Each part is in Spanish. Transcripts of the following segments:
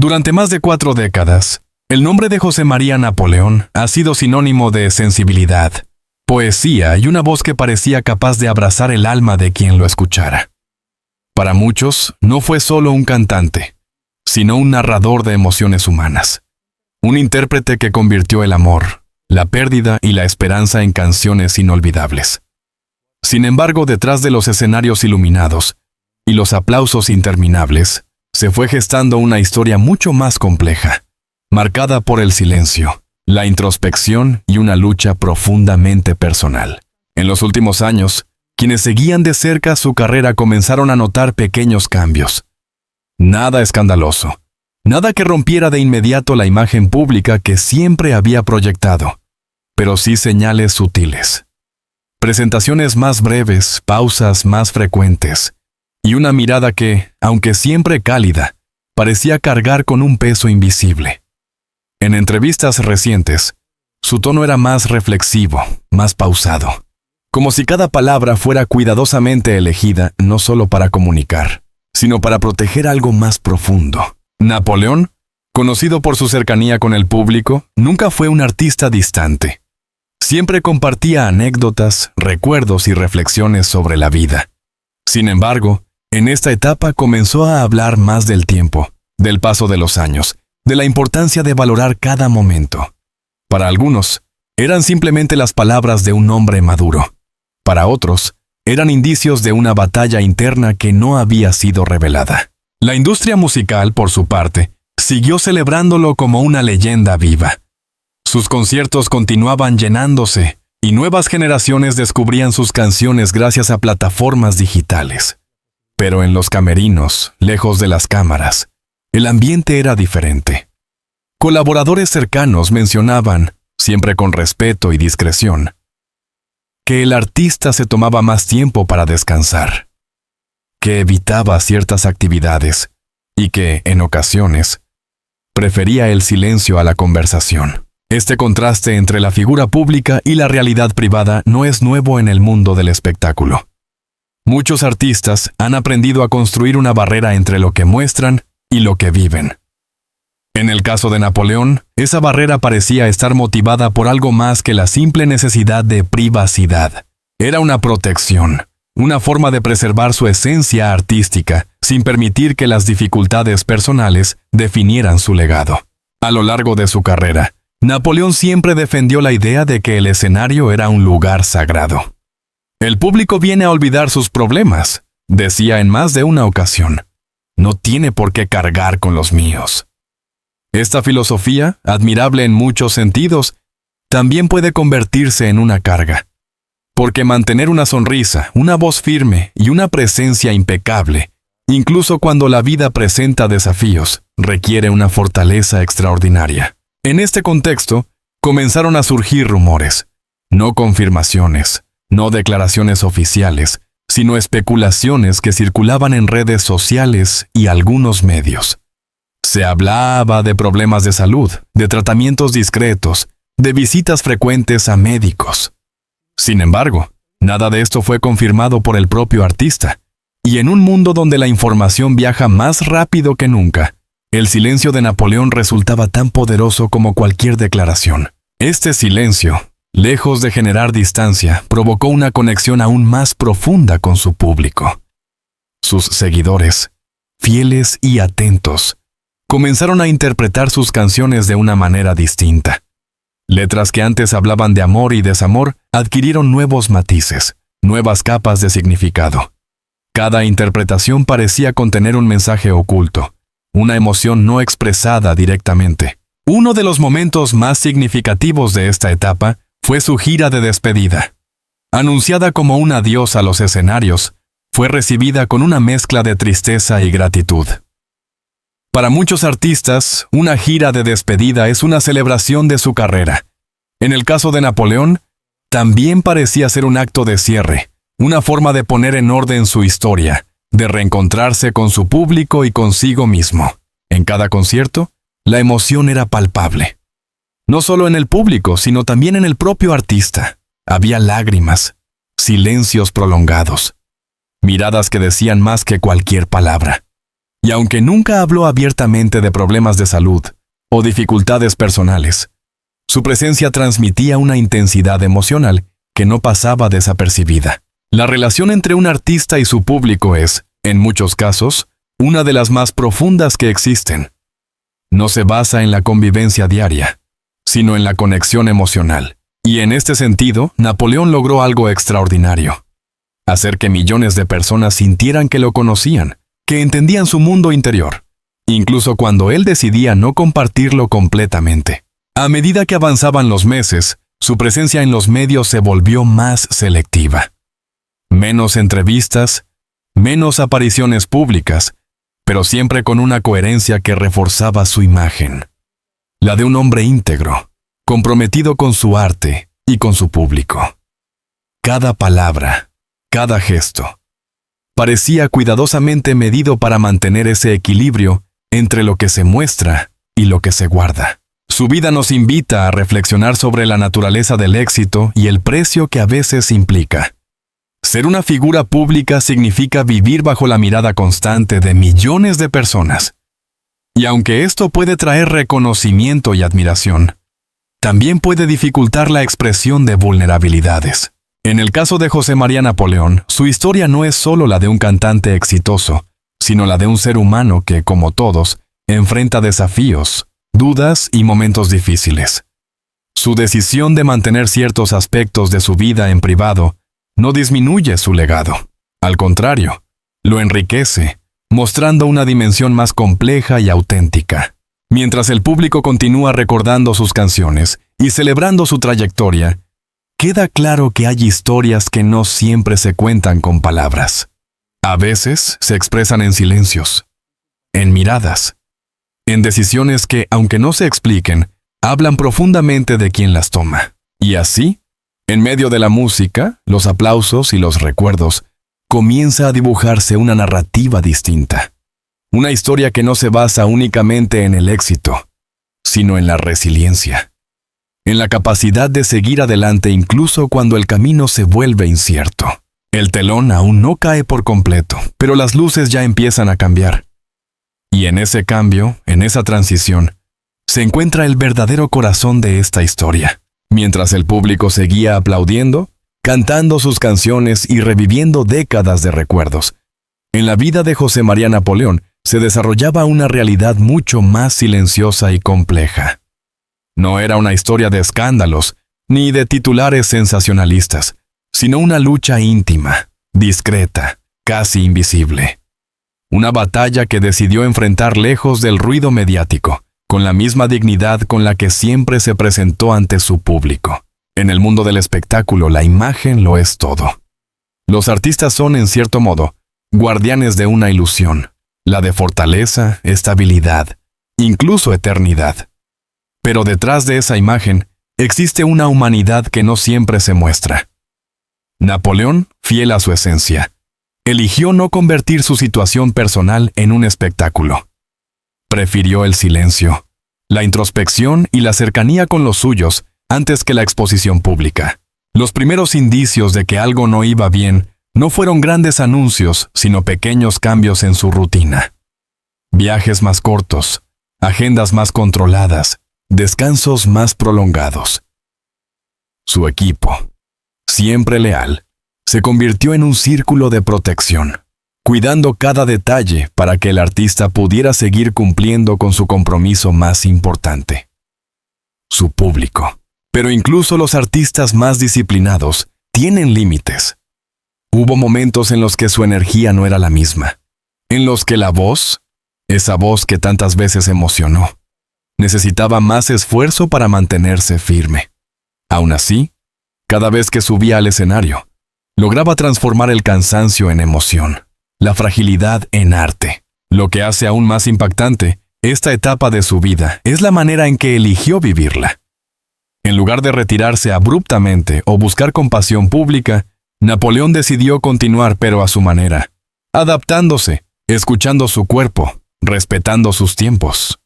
Durante más de 4 décadas, el nombre de José María Napoleón ha sido sinónimo de sensibilidad, poesía y una voz que parecía capaz de abrazar el alma de quien lo escuchara. Para muchos, no fue solo un cantante, sino un narrador de emociones humanas. Un intérprete que convirtió el amor, la pérdida y la esperanza en canciones inolvidables. Sin embargo, detrás de los escenarios iluminados y los aplausos interminables, se fue gestando una historia mucho más compleja, marcada por el silencio, la introspección y una lucha profundamente personal. En los últimos años, quienes seguían de cerca su carrera comenzaron a notar pequeños cambios. Nada escandaloso, nada que rompiera de inmediato la imagen pública que siempre había proyectado, pero sí señales sutiles. Presentaciones más breves, pausas más frecuentes, y una mirada que, aunque siempre cálida, parecía cargar con un peso invisible. En entrevistas recientes, su tono era más reflexivo, más pausado, como si cada palabra fuera cuidadosamente elegida no solo para comunicar, sino para proteger algo más profundo. Napoleón, conocido por su cercanía con el público, nunca fue un artista distante. Siempre compartía anécdotas, recuerdos y reflexiones sobre la vida. Sin embargo, en esta etapa comenzó a hablar más del tiempo, del paso de los años, de la importancia de valorar cada momento. Para algunos, eran simplemente las palabras de un hombre maduro. Para otros, eran indicios de una batalla interna que no había sido revelada. La industria musical, por su parte, siguió celebrándolo como una leyenda viva. Sus conciertos continuaban llenándose, y nuevas generaciones descubrían sus canciones gracias a plataformas digitales. Pero en los camerinos, lejos de las cámaras, el ambiente era diferente. Colaboradores cercanos mencionaban, siempre con respeto y discreción, que el artista se tomaba más tiempo para descansar, que evitaba ciertas actividades y que, en ocasiones, prefería el silencio a la conversación. Este contraste entre la figura pública y la realidad privada no es nuevo en el mundo del espectáculo. Muchos artistas han aprendido a construir una barrera entre lo que muestran y lo que viven. En el caso de Napoleón, esa barrera parecía estar motivada por algo más que la simple necesidad de privacidad. Era una protección, una forma de preservar su esencia artística, sin permitir que las dificultades personales definieran su legado. A lo largo de su carrera, Napoleón siempre defendió la idea de que el escenario era un lugar sagrado. El público viene a olvidar sus problemas, decía en más de una ocasión. No tiene por qué cargar con los míos. Esta filosofía, admirable en muchos sentidos, también puede convertirse en una carga. Porque mantener una sonrisa, una voz firme y una presencia impecable, incluso cuando la vida presenta desafíos, requiere una fortaleza extraordinaria. En este contexto, comenzaron a surgir rumores, no confirmaciones, no declaraciones oficiales, sino especulaciones que circulaban en redes sociales y algunos medios. Se hablaba de problemas de salud, de tratamientos discretos, de visitas frecuentes a médicos. Sin embargo, nada de esto fue confirmado por el propio artista, y en un mundo donde la información viaja más rápido que nunca, el silencio de Napoleón resultaba tan poderoso como cualquier declaración. Este silencio, lejos de generar distancia, provocó una conexión aún más profunda con su público. Sus seguidores, fieles y atentos, comenzaron a interpretar sus canciones de una manera distinta. Letras que antes hablaban de amor y desamor adquirieron nuevos matices, nuevas capas de significado. Cada interpretación parecía contener un mensaje oculto, una emoción no expresada directamente. Uno de los momentos más significativos de esta etapa fue su gira de despedida. Anunciada como un adiós a los escenarios, fue recibida con una mezcla de tristeza y gratitud. Para muchos artistas, una gira de despedida es una celebración de su carrera. En el caso de Napoleón, también parecía ser un acto de cierre, una forma de poner en orden su historia, de reencontrarse con su público y consigo mismo. En cada concierto, la emoción era palpable. No solo en el público, sino también en el propio artista. Había lágrimas, silencios prolongados, miradas que decían más que cualquier palabra. Y aunque nunca habló abiertamente de problemas de salud o dificultades personales, su presencia transmitía una intensidad emocional que no pasaba desapercibida. La relación entre un artista y su público es, en muchos casos, una de las más profundas que existen. No se basa en la convivencia diaria, sino en la conexión emocional. Y en este sentido, Napoleón logró algo extraordinario: hacer que millones de personas sintieran que lo conocían, que entendían su mundo interior, incluso cuando él decidía no compartirlo completamente. A medida que avanzaban los meses, su presencia en los medios se volvió más selectiva. Menos entrevistas, menos apariciones públicas, pero siempre con una coherencia que reforzaba su imagen. La de un hombre íntegro, comprometido con su arte y con su público. Cada palabra, cada gesto, parecía cuidadosamente medido para mantener ese equilibrio entre lo que se muestra y lo que se guarda. Su vida nos invita a reflexionar sobre la naturaleza del éxito y el precio que a veces implica. Ser una figura pública significa vivir bajo la mirada constante de millones de personas. Y aunque esto puede traer reconocimiento y admiración, también puede dificultar la expresión de vulnerabilidades. En el caso de José María Napoleón, su historia no es solo la de un cantante exitoso, sino la de un ser humano que, como todos, enfrenta desafíos, dudas y momentos difíciles. Su decisión de mantener ciertos aspectos de su vida en privado no disminuye su legado. Al contrario, lo enriquece, mostrando una dimensión más compleja y auténtica. Mientras el público continúa recordando sus canciones y celebrando su trayectoria, queda claro que hay historias que no siempre se cuentan con palabras. A veces se expresan en silencios, en miradas, en decisiones que, aunque no se expliquen, hablan profundamente de quien las toma. Y así, en medio de la música, los aplausos y los recuerdos, comienza a dibujarse una narrativa distinta. Una historia que no se basa únicamente en el éxito, sino en la resiliencia, en la capacidad de seguir adelante incluso cuando el camino se vuelve incierto. El telón aún no cae por completo, pero las luces ya empiezan a cambiar. Y en ese cambio, en esa transición, se encuentra el verdadero corazón de esta historia. Mientras el público seguía aplaudiendo, cantando sus canciones y reviviendo décadas de recuerdos, en la vida de José María Napoleón se desarrollaba una realidad mucho más silenciosa y compleja. No era una historia de escándalos, ni de titulares sensacionalistas, sino una lucha íntima, discreta, casi invisible. Una batalla que decidió enfrentar lejos del ruido mediático, con la misma dignidad con la que siempre se presentó ante su público. En el mundo del espectáculo, la imagen lo es todo. Los artistas son, en cierto modo, guardianes de una ilusión, la de fortaleza, estabilidad, incluso eternidad. Pero detrás de esa imagen existe una humanidad que no siempre se muestra. Napoleón, fiel a su esencia, eligió no convertir su situación personal en un espectáculo. Prefirió el silencio, la introspección y la cercanía con los suyos antes que la exposición pública. Los primeros indicios de que algo no iba bien no fueron grandes anuncios, sino pequeños cambios en su rutina. Viajes más cortos, agendas más controladas, descansos más prolongados. Su equipo, siempre leal, se convirtió en un círculo de protección, cuidando cada detalle para que el artista pudiera seguir cumpliendo con su compromiso más importante: su público. Pero incluso los artistas más disciplinados tienen límites. Hubo momentos en los que su energía no era la misma, en los que la voz, esa voz que tantas veces emocionó, necesitaba más esfuerzo para mantenerse firme. Aún así, cada vez que subía al escenario, lograba transformar el cansancio en emoción, la fragilidad en arte. Lo que hace aún más impactante esta etapa de su vida es la manera en que eligió vivirla. En lugar de retirarse abruptamente o buscar compasión pública, Napoleón decidió continuar, pero a su manera, adaptándose, escuchando su cuerpo, respetando sus tiempos.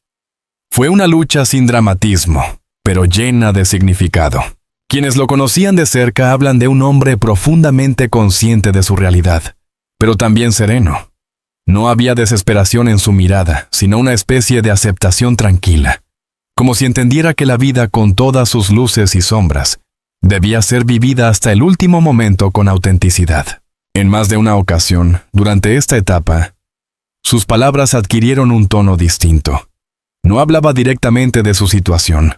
Fue una lucha sin dramatismo, pero llena de significado. Quienes lo conocían de cerca hablan de un hombre profundamente consciente de su realidad, pero también sereno. No había desesperación en su mirada, sino una especie de aceptación tranquila, como si entendiera que la vida, con todas sus luces y sombras, debía ser vivida hasta el último momento con autenticidad. En más de una ocasión, durante esta etapa, sus palabras adquirieron un tono distinto. No hablaba directamente de su situación,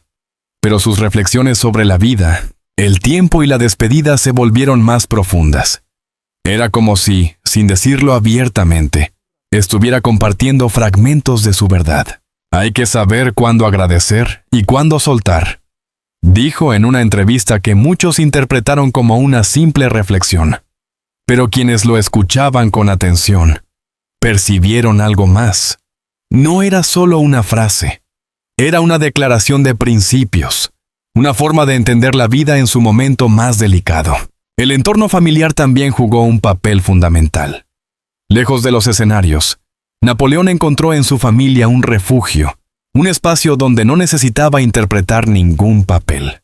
pero sus reflexiones sobre la vida, el tiempo y la despedida se volvieron más profundas. Era como si, sin decirlo abiertamente, estuviera compartiendo fragmentos de su verdad. Hay que saber cuándo agradecer y cuándo soltar, dijo en una entrevista que muchos interpretaron como una simple reflexión. Pero quienes lo escuchaban con atención, percibieron algo más. No era solo una frase, era una declaración de principios, una forma de entender la vida en su momento más delicado. El entorno familiar también jugó un papel fundamental. Lejos de los escenarios, Napoleón encontró en su familia un refugio, un espacio donde no necesitaba interpretar ningún papel.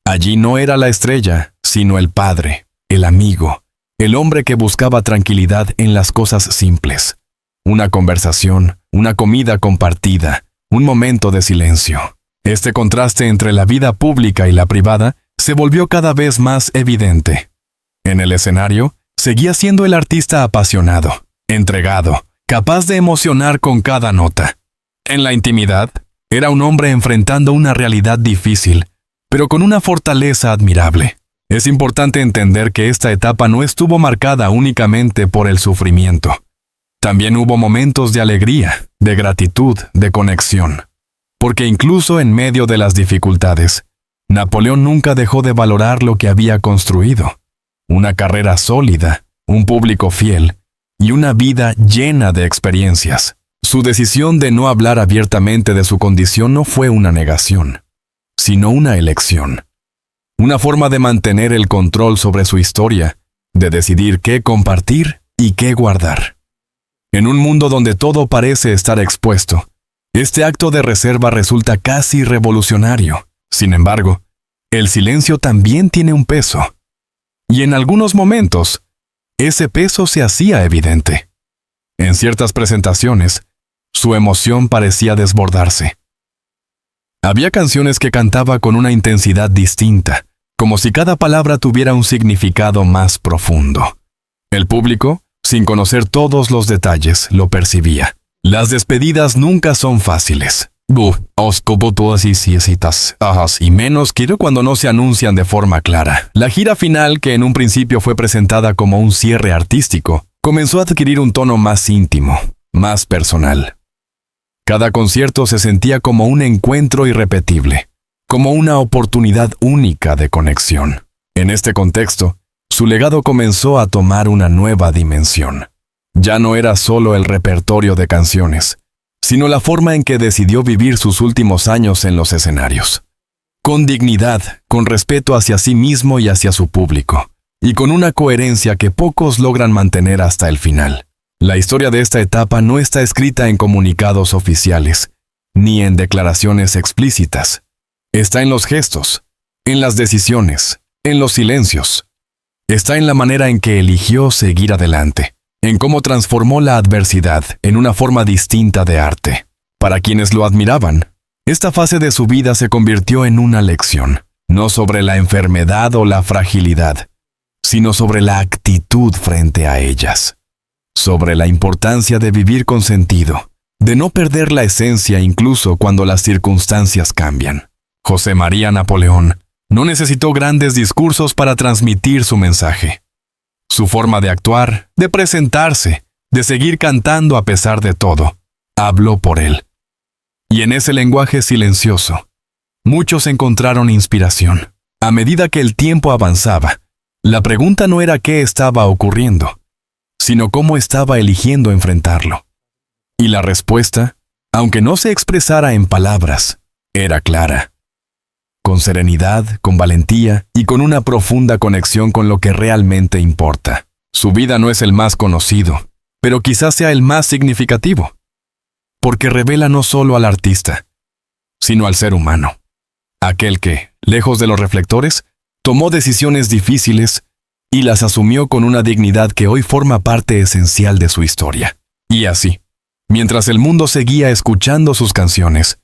Allí no era la estrella, sino el padre, el amigo, el hombre que buscaba tranquilidad en las cosas simples. Una conversación, una comida compartida, un momento de silencio. Este contraste entre la vida pública y la privada se volvió cada vez más evidente. En el escenario, seguía siendo el artista apasionado, entregado, capaz de emocionar con cada nota. En la intimidad, era un hombre enfrentando una realidad difícil, pero con una fortaleza admirable. Es importante entender que esta etapa no estuvo marcada únicamente por el sufrimiento. También hubo momentos de alegría, de gratitud, de conexión. Porque incluso en medio de las dificultades, Napoleón nunca dejó de valorar lo que había construido. Una carrera sólida, un público fiel y una vida llena de experiencias. Su decisión de no hablar abiertamente de su condición no fue una negación, sino una elección. Una forma de mantener el control sobre su historia, de decidir qué compartir y qué guardar. En un mundo donde todo parece estar expuesto, este acto de reserva resulta casi revolucionario. Sin embargo, el silencio también tiene un peso. Y en algunos momentos, ese peso se hacía evidente. En ciertas presentaciones, su emoción parecía desbordarse. Había canciones que cantaba con una intensidad distinta, como si cada palabra tuviera un significado más profundo. El público, sin conocer todos los detalles, lo percibía. Las despedidas nunca son fáciles. Y menos quiero cuando no se anuncian de forma clara. La gira final, que en un principio fue presentada como un cierre artístico, comenzó a adquirir un tono más íntimo, más personal. Cada concierto se sentía como un encuentro irrepetible, como una oportunidad única de conexión. En este contexto, su legado comenzó a tomar una nueva dimensión. Ya no era solo el repertorio de canciones, sino la forma en que decidió vivir sus últimos años en los escenarios. Con dignidad, con respeto hacia sí mismo y hacia su público, y con una coherencia que pocos logran mantener hasta el final. La historia de esta etapa no está escrita en comunicados oficiales, ni en declaraciones explícitas. Está en los gestos, en las decisiones, en los silencios. Está en la manera en que eligió seguir adelante, en cómo transformó la adversidad en una forma distinta de arte. Para quienes lo admiraban, esta fase de su vida se convirtió en una lección, no sobre la enfermedad o la fragilidad, sino sobre la actitud frente a ellas, sobre la importancia de vivir con sentido, de no perder la esencia incluso cuando las circunstancias cambian. José María Napoleón no necesitó grandes discursos para transmitir su mensaje. Su forma de actuar, de presentarse, de seguir cantando a pesar de todo, habló por él. Y en ese lenguaje silencioso, muchos encontraron inspiración. A medida que el tiempo avanzaba, la pregunta no era qué estaba ocurriendo, sino cómo estaba eligiendo enfrentarlo. Y la respuesta, aunque no se expresara en palabras, era clara. Con serenidad, con valentía y con una profunda conexión con lo que realmente importa. Su vida no es el más conocido, pero quizás sea el más significativo, porque revela no solo al artista, sino al ser humano. Aquel que, lejos de los reflectores, tomó decisiones difíciles y las asumió con una dignidad que hoy forma parte esencial de su historia. Y así, mientras el mundo seguía escuchando sus canciones,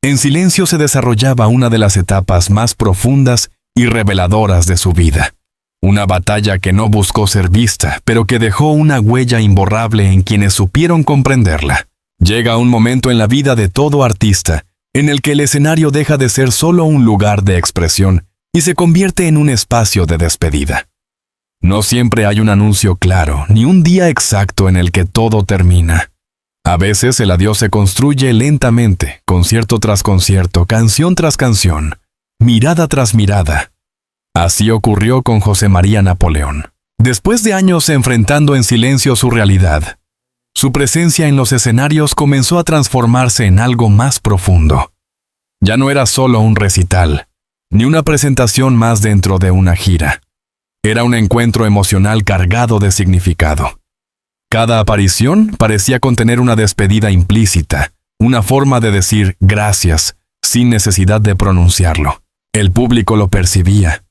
en silencio se desarrollaba una de las etapas más profundas y reveladoras de su vida. Una batalla que no buscó ser vista, pero que dejó una huella imborrable en quienes supieron comprenderla. Llega un momento en la vida de todo artista en el que el escenario deja de ser solo un lugar de expresión y se convierte en un espacio de despedida. No siempre hay un anuncio claro, ni un día exacto en el que todo termina. A veces el adiós se construye lentamente, concierto tras concierto, canción tras canción, mirada tras mirada. Así ocurrió con José María Napoleón. Después de años enfrentando en silencio su realidad, su presencia en los escenarios comenzó a transformarse en algo más profundo. Ya no era solo un recital, ni una presentación más dentro de una gira. Era un encuentro emocional cargado de significado. Cada aparición parecía contener una despedida implícita, una forma de decir gracias, sin necesidad de pronunciarlo. El público lo percibía.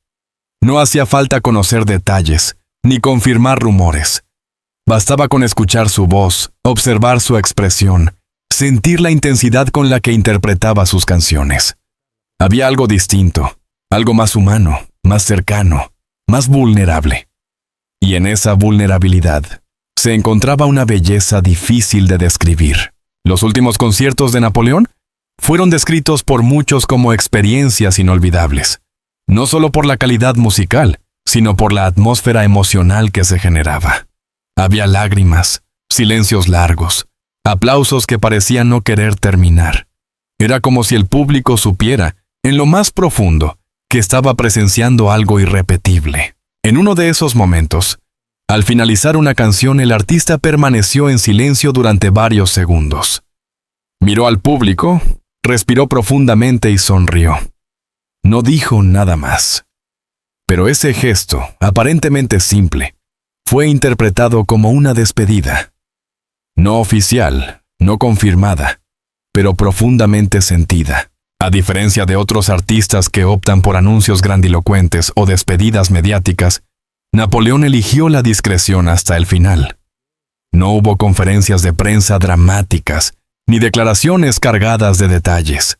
No hacía falta conocer detalles, ni confirmar rumores. Bastaba con escuchar su voz, observar su expresión, sentir la intensidad con la que interpretaba sus canciones. Había algo distinto, algo más humano, más cercano, más vulnerable. Y en esa vulnerabilidad se encontraba una belleza difícil de describir. Los últimos conciertos de Napoleón fueron descritos por muchos como experiencias inolvidables, no solo por la calidad musical, sino por la atmósfera emocional que se generaba. Había lágrimas, silencios largos, aplausos que parecían no querer terminar. Era como si el público supiera, en lo más profundo, que estaba presenciando algo irrepetible. En uno de esos momentos, al finalizar una canción, el artista permaneció en silencio durante varios segundos. Miró al público, respiró profundamente y sonrió. No dijo nada más. Pero ese gesto, aparentemente simple, fue interpretado como una despedida. No oficial, no confirmada, pero profundamente sentida. A diferencia de otros artistas que optan por anuncios grandilocuentes o despedidas mediáticas, Napoleón eligió la discreción hasta el final. No hubo conferencias de prensa dramáticas, ni declaraciones cargadas de detalles.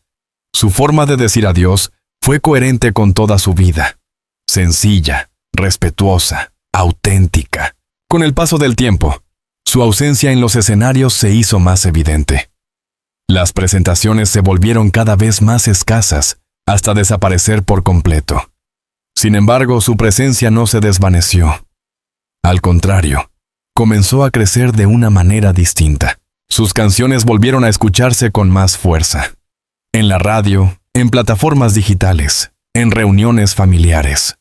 Su forma de decir adiós fue coherente con toda su vida. Sencilla, respetuosa, auténtica. Con el paso del tiempo, su ausencia en los escenarios se hizo más evidente. Las presentaciones se volvieron cada vez más escasas, hasta desaparecer por completo. Sin embargo, su presencia no se desvaneció. Al contrario, comenzó a crecer de una manera distinta. Sus canciones volvieron a escucharse con más fuerza. En la radio, en plataformas digitales, en reuniones familiares.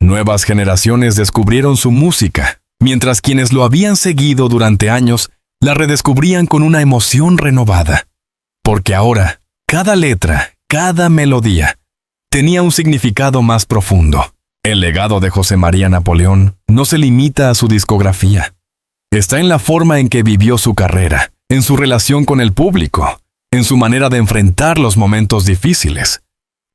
Nuevas generaciones descubrieron su música, mientras quienes lo habían seguido durante años la redescubrían con una emoción renovada. Porque ahora, cada letra, cada melodía, tenía un significado más profundo. El legado de José María Napoleón no se limita a su discografía. Está en la forma en que vivió su carrera, en su relación con el público, en su manera de enfrentar los momentos difíciles.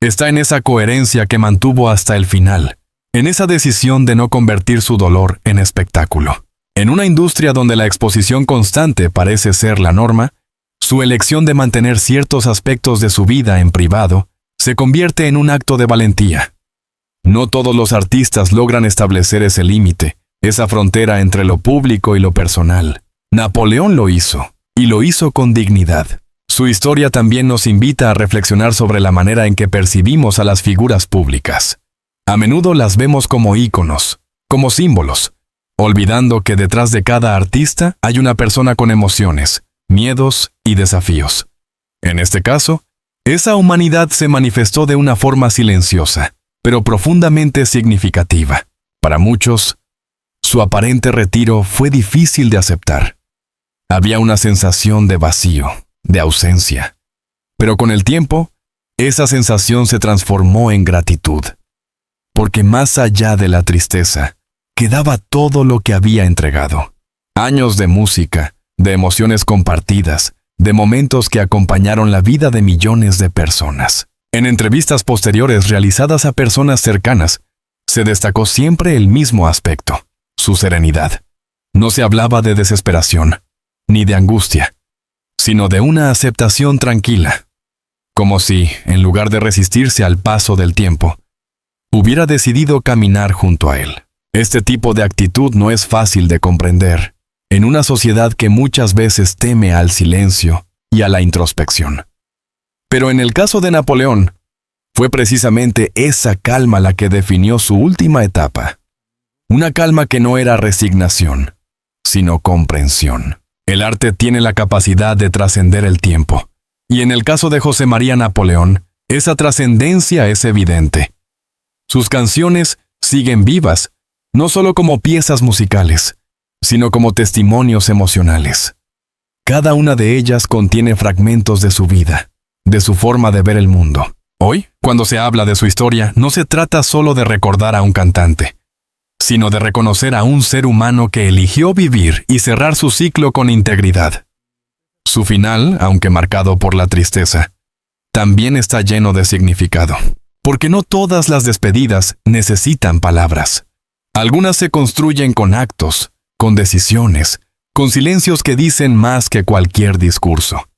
Está en esa coherencia que mantuvo hasta el final, en esa decisión de no convertir su dolor en espectáculo. En una industria donde la exposición constante parece ser la norma, su elección de mantener ciertos aspectos de su vida en privado se convierte en un acto de valentía. No todos los artistas logran establecer ese límite, esa frontera entre lo público y lo personal. Napoleón lo hizo, y lo hizo con dignidad. Su historia también nos invita a reflexionar sobre la manera en que percibimos a las figuras públicas. A menudo las vemos como íconos, como símbolos, olvidando que detrás de cada artista hay una persona con emociones, miedos y desafíos. En este caso, esa humanidad se manifestó de una forma silenciosa, pero profundamente significativa. Para muchos, su aparente retiro fue difícil de aceptar. Había una sensación de vacío, de ausencia. Pero con el tiempo, esa sensación se transformó en gratitud. Porque más allá de la tristeza, quedaba todo lo que había entregado. Años de música, de emociones compartidas, de momentos que acompañaron la vida de millones de personas. En entrevistas posteriores realizadas a personas cercanas, se destacó siempre el mismo aspecto, su serenidad. No se hablaba de desesperación, ni de angustia, sino de una aceptación tranquila, como si, en lugar de resistirse al paso del tiempo, hubiera decidido caminar junto a él. Este tipo de actitud no es fácil de comprender en una sociedad que muchas veces teme al silencio y a la introspección. Pero en el caso de Napoleón, fue precisamente esa calma la que definió su última etapa. Una calma que no era resignación, sino comprensión. El arte tiene la capacidad de trascender el tiempo, y en el caso de José María Napoleón, esa trascendencia es evidente. Sus canciones siguen vivas, no solo como piezas musicales, sino como testimonios emocionales. Cada una de ellas contiene fragmentos de su vida, de su forma de ver el mundo. Hoy, cuando se habla de su historia, no se trata solo de recordar a un cantante, sino de reconocer a un ser humano que eligió vivir y cerrar su ciclo con integridad. Su final, aunque marcado por la tristeza, también está lleno de significado, porque no todas las despedidas necesitan palabras. Algunas se construyen con actos, con decisiones, con silencios que dicen más que cualquier discurso.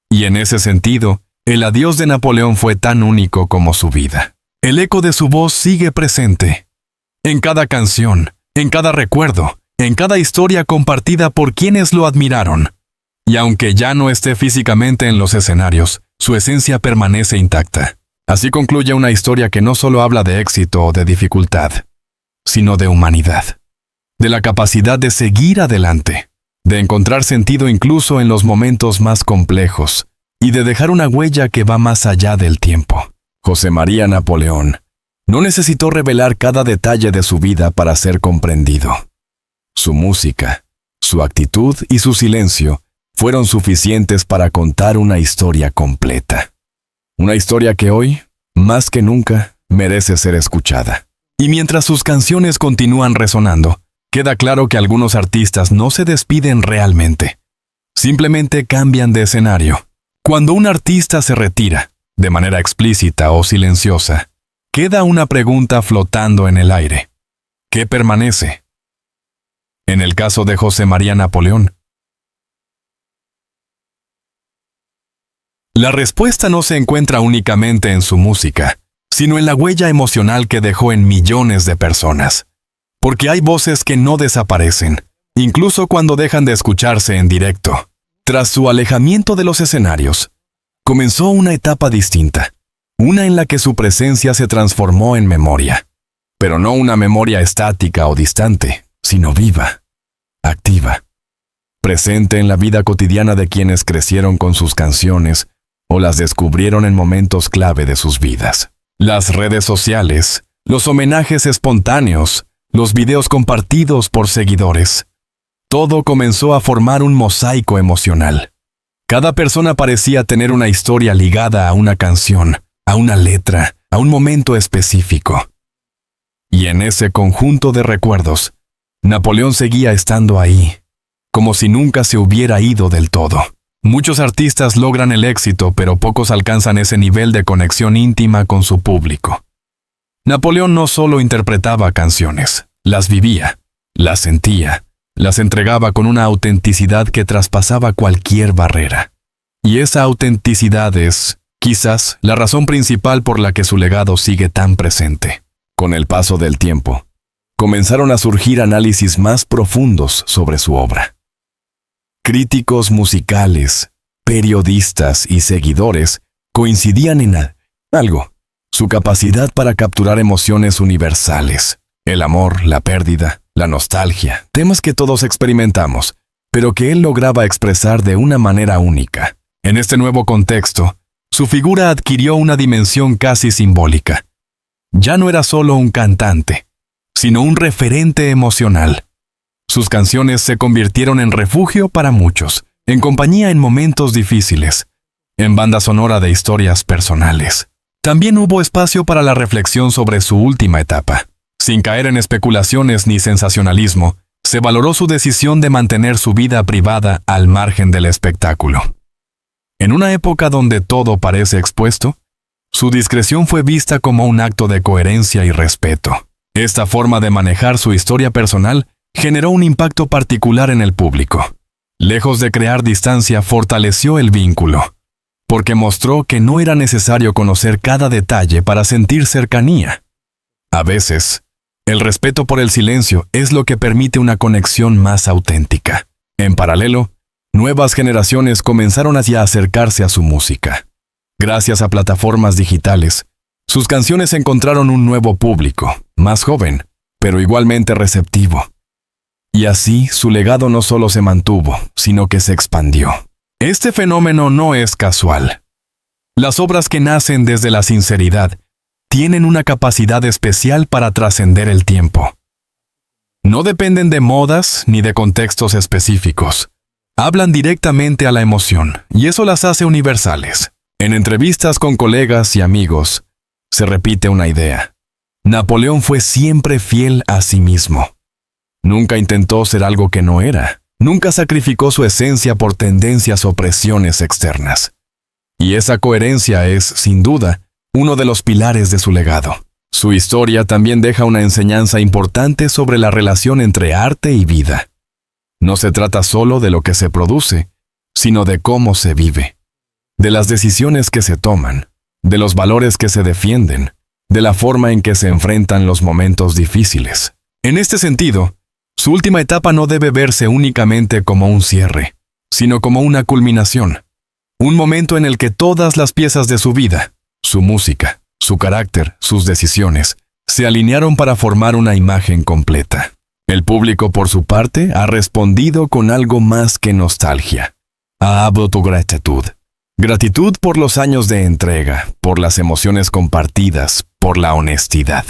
Y en ese sentido, el adiós de Napoleón fue tan único como su vida. El eco de su voz sigue presente, en cada canción, en cada recuerdo, en cada historia compartida por quienes lo admiraron. Y aunque ya no esté físicamente en los escenarios, su esencia permanece intacta. Así concluye una historia que no solo habla de éxito o de dificultad, sino de humanidad, de la capacidad de seguir adelante, de encontrar sentido incluso en los momentos más complejos, y de dejar una huella que va más allá del tiempo. José María Napoleón no necesitó revelar cada detalle de su vida para ser comprendido. Su música, su actitud y su silencio fueron suficientes para contar una historia completa. Una historia que hoy, más que nunca, merece ser escuchada. Y mientras sus canciones continúan resonando, queda claro que algunos artistas no se despiden realmente. Simplemente cambian de escenario. Cuando un artista se retira, de manera explícita o silenciosa, queda una pregunta flotando en el aire. ¿Qué permanece? En el caso de José María Napoleón, la respuesta no se encuentra únicamente en su música, sino en la huella emocional que dejó en millones de personas. Porque hay voces que no desaparecen, incluso cuando dejan de escucharse en directo. Tras su alejamiento de los escenarios, comenzó una etapa distinta, una en la que su presencia se transformó en memoria. Pero no una memoria estática o distante, sino viva, activa, presente en la vida cotidiana de quienes crecieron con sus canciones o las descubrieron en momentos clave de sus vidas. Las redes sociales, los homenajes espontáneos, los videos compartidos por seguidores. Todo comenzó a formar un mosaico emocional. Cada persona parecía tener una historia ligada a una canción, a una letra, a un momento específico. Y en ese conjunto de recuerdos, Napoleón seguía estando ahí, como si nunca se hubiera ido del todo. Muchos artistas logran el éxito, pero pocos alcanzan ese nivel de conexión íntima con su público. Napoleón no solo interpretaba canciones, las vivía, las sentía, las entregaba con una autenticidad que traspasaba cualquier barrera. Y esa autenticidad es, quizás, la razón principal por la que su legado sigue tan presente. Con el paso del tiempo, comenzaron a surgir análisis más profundos sobre su obra. Críticos musicales, periodistas y seguidores coincidían en algo: su capacidad para capturar emociones universales, el amor, la pérdida, la nostalgia, temas que todos experimentamos, pero que él lograba expresar de una manera única. En este nuevo contexto, su figura adquirió una dimensión casi simbólica. Ya no era solo un cantante, sino un referente emocional. Sus canciones se convirtieron en refugio para muchos, en compañía en momentos difíciles, en banda sonora de historias personales. También hubo espacio para la reflexión sobre su última etapa. Sin caer en especulaciones ni sensacionalismo, se valoró su decisión de mantener su vida privada al margen del espectáculo. En una época donde todo parece expuesto, su discreción fue vista como un acto de coherencia y respeto. Esta forma de manejar su historia personal generó un impacto particular en el público. Lejos de crear distancia, fortaleció el vínculo, porque mostró que no era necesario conocer cada detalle para sentir cercanía. A veces, el respeto por el silencio es lo que permite una conexión más auténtica. En paralelo, nuevas generaciones comenzaron a acercarse a su música. Gracias a plataformas digitales, sus canciones encontraron un nuevo público, más joven, pero igualmente receptivo. Y así su legado no solo se mantuvo, sino que se expandió. Este fenómeno no es casual. Las obras que nacen desde la sinceridad tienen una capacidad especial para trascender el tiempo. No dependen de modas ni de contextos específicos. Hablan directamente a la emoción, y eso las hace universales. En entrevistas con colegas y amigos, se repite una idea. Napoleón fue siempre fiel a sí mismo. Nunca intentó ser algo que no era. Nunca sacrificó su esencia por tendencias o presiones externas. Y esa coherencia es, sin duda, uno de los pilares de su legado. Su historia también deja una enseñanza importante sobre la relación entre arte y vida. No se trata solo de lo que se produce, sino de cómo se vive, de las decisiones que se toman, de los valores que se defienden, de la forma en que se enfrentan los momentos difíciles. En este sentido, su última etapa no debe verse únicamente como un cierre, sino como una culminación, un momento en el que todas las piezas de su vida, su música, su carácter, sus decisiones, se alinearon para formar una imagen completa. El público, por su parte, ha respondido con algo más que nostalgia. Ha habido gratitud. Gratitud por los años de entrega, por las emociones compartidas, por la honestidad.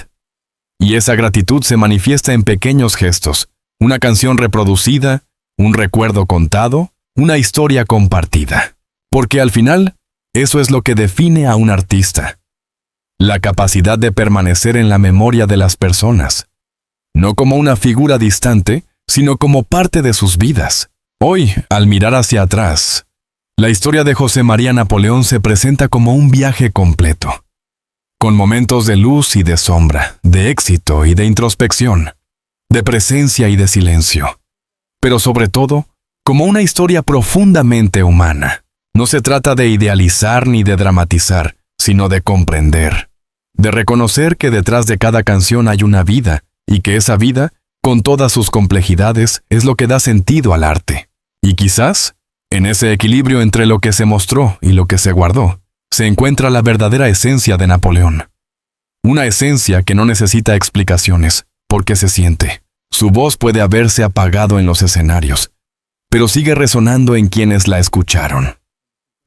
Y esa gratitud se manifiesta en pequeños gestos, una canción reproducida, un recuerdo contado, una historia compartida. Porque al final, eso es lo que define a un artista. La capacidad de permanecer en la memoria de las personas. No como una figura distante, sino como parte de sus vidas. Hoy, al mirar hacia atrás, la historia de José María Napoleón se presenta como un viaje completo, con momentos de luz y de sombra, de éxito y de introspección, de presencia y de silencio, pero sobre todo, como una historia profundamente humana. No se trata de idealizar ni de dramatizar, sino de comprender, de reconocer que detrás de cada canción hay una vida, y que esa vida, con todas sus complejidades, es lo que da sentido al arte. Y quizás, en ese equilibrio entre lo que se mostró y lo que se guardó, se encuentra la verdadera esencia de Napoleón. Una esencia que no necesita explicaciones, porque se siente. Su voz puede haberse apagado en los escenarios, pero sigue resonando en quienes la escucharon.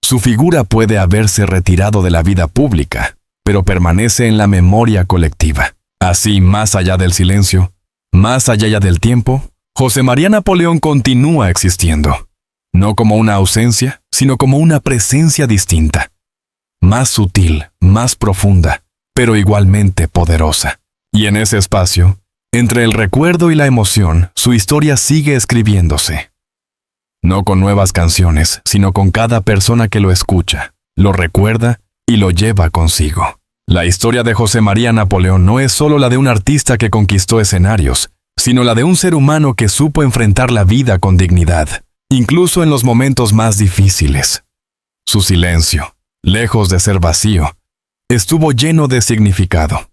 Su figura puede haberse retirado de la vida pública, pero permanece en la memoria colectiva. Así, más allá del silencio, más allá del tiempo, José María Napoleón continúa existiendo. No como una ausencia, sino como una presencia distinta. Más sutil, más profunda, pero igualmente poderosa. Y en ese espacio, entre el recuerdo y la emoción, su historia sigue escribiéndose. No con nuevas canciones, sino con cada persona que lo escucha, lo recuerda y lo lleva consigo. La historia de José María Napoleón no es solo la de un artista que conquistó escenarios, sino la de un ser humano que supo enfrentar la vida con dignidad, incluso en los momentos más difíciles. Su silencio, lejos de ser vacío, estuvo lleno de significado.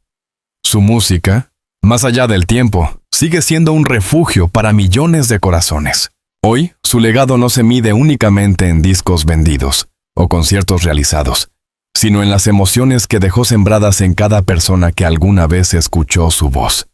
Su música, más allá del tiempo, sigue siendo un refugio para millones de corazones. Hoy, su legado no se mide únicamente en discos vendidos o conciertos realizados, sino en las emociones que dejó sembradas en cada persona que alguna vez escuchó su voz.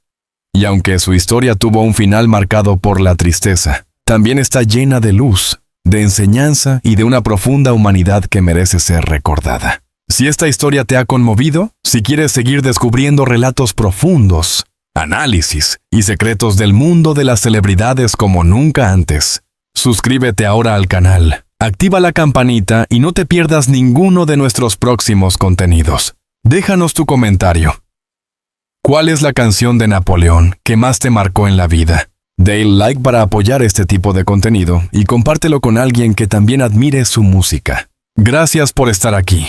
Y aunque su historia tuvo un final marcado por la tristeza, también está llena de luz, de enseñanza y de una profunda humanidad que merece ser recordada. Si esta historia te ha conmovido, si quieres seguir descubriendo relatos profundos, análisis y secretos del mundo de las celebridades como nunca antes, suscríbete ahora al canal. Activa la campanita y no te pierdas ninguno de nuestros próximos contenidos. Déjanos tu comentario. ¿Cuál es la canción de Napoleón que más te marcó en la vida? Dale like para apoyar este tipo de contenido y compártelo con alguien que también admire su música. Gracias por estar aquí,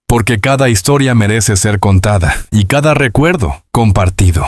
porque cada historia merece ser contada y cada recuerdo compartido.